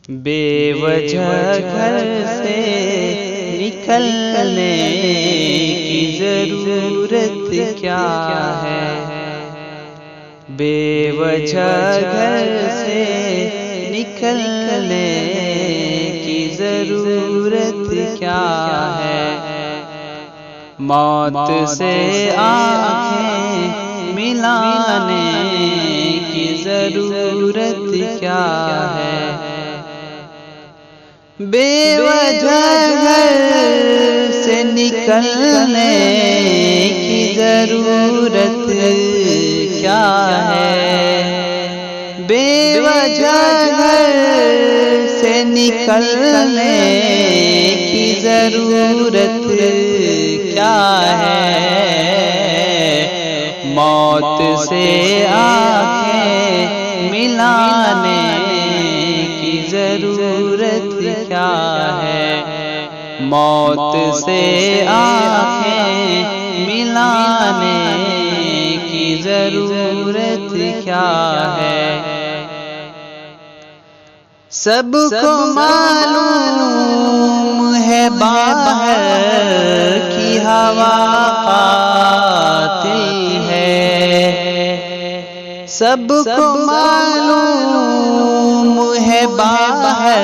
بے وجہ گھر سے نکلنے کی ضرورت کیا ہے؟ بے وجہ گھر سے نکلنے کی ضرورت کیا ہے؟ موت سے آنکھیں ملانے کی ضرورت کیا ہے؟ بے وجہ گھر سے نکلنے کی ضرورت کیا ہے؟ بے وجہ گھر سے نکلنے کی ضرورت کیا ہے؟ موت سے آنکھیں ملانے کی ضرورت کیا ہے؟ موت سے آنکھیں ملانے کی ضرورت کیا ہے؟ سب کو معلوم ہے باہر کی ہوا قاتل ہے، سب کو معلوم ہے باہر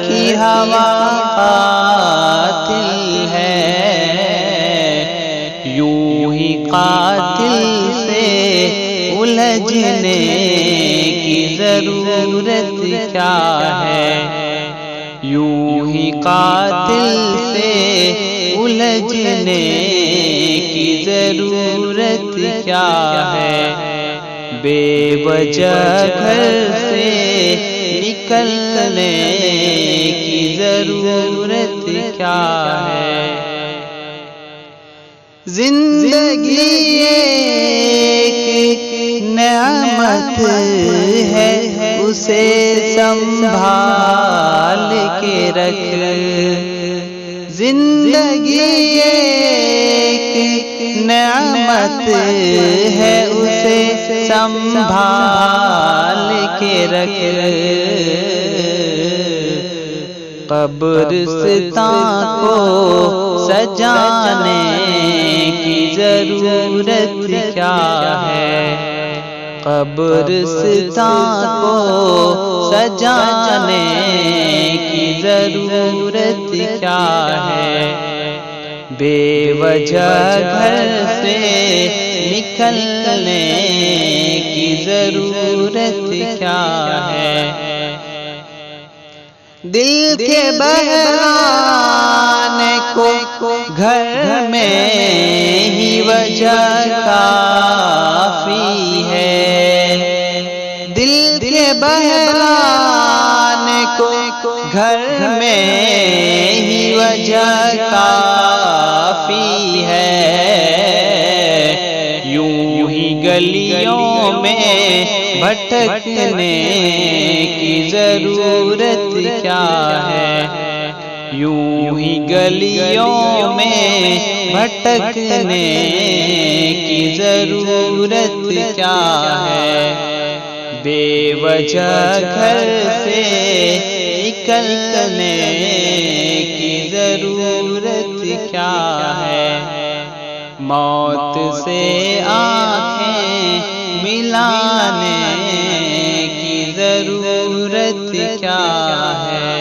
کی ہوا قاتل ہے، یوں ہی قاتل سے الجھنے کی ضرورت کیا ہے؟ یوں ہی قاتل سے الجھنے کی ضرورت کیا ہے؟ بے وجہ گھر سے نکلنے کی ضرورت کیا ہے؟ زندگی ایک نعمت ہے، اسے سنبھال کے رکھ، زندگی ایک نعمت ہے، اسے سنبھال کے رکھ، قبرستان کو سجانے کی ضرورت کیا ہے؟ قبرستان کو سجانے کی ضرورت کیا ہے؟ بے وجہ گھر سے نکلنے کی ضرورت کیا ہے؟ دل کے بہلانے کو گھر میں ہی وجہ کافی ہے، دل کے بہلانے کو گھر میں ہی وجہ کافی ہے، یوں ہی گلیوں میں بھٹکنے کی ضرورت کیا ہے؟ یوں ہی گلیوں میں بھٹکنے کی ضرورت کیا ہے؟ بے وجہ گھر سے نکلنے کی ضرورت کیا ہے؟ موت سے آنکھیں ملانے کی ضرورت کیا ہے؟